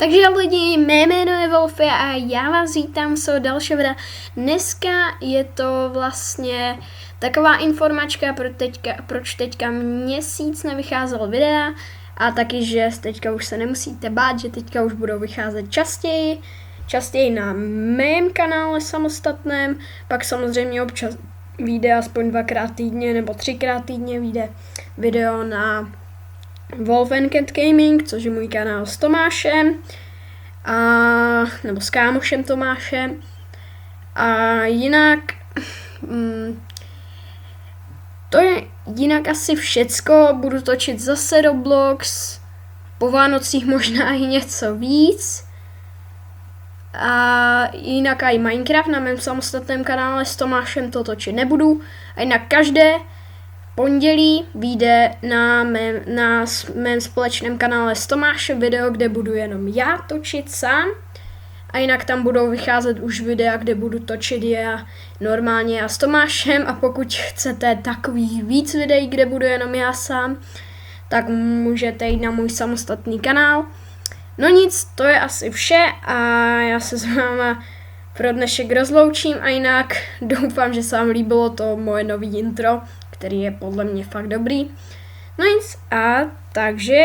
Takže lidi, mé jméno je Wolfy a já vás vítám z dalšího videa. Dneska je to vlastně taková informačka, proč teďka měsíc nevycházelo videa a taky, že teďka už se nemusíte bát, že teďka už budou vycházet častěji na mém kanále samostatném, pak samozřejmě občas vyjde aspoň 2x týdně nebo 3x týdně vyjde video na Wolf and Cat Gaming, což je můj kanál s Tomášem, nebo s kámošem Tomášem. A jinak to je jinak asi všecko. Budu točit zase Roblox, po Vánocích možná i něco víc. A jinak i Minecraft na mém samostatném kanále s Tomášem to točit nebudu. A jinak každé pondělí vyjde na mém společném kanále s Tomášem video, kde budu jenom já točit sám. A jinak tam budou vycházet už videa, kde budu točit normálně já s Tomášem. A pokud chcete takových víc videí, kde budu jenom já sám, tak můžete jít na můj samostatný kanál. No nic, to je asi vše a já se s váma pro dnešek rozloučím a jinak doufám, že se vám líbilo to moje nový intro, který je podle mě fakt dobrý. No nic, a takže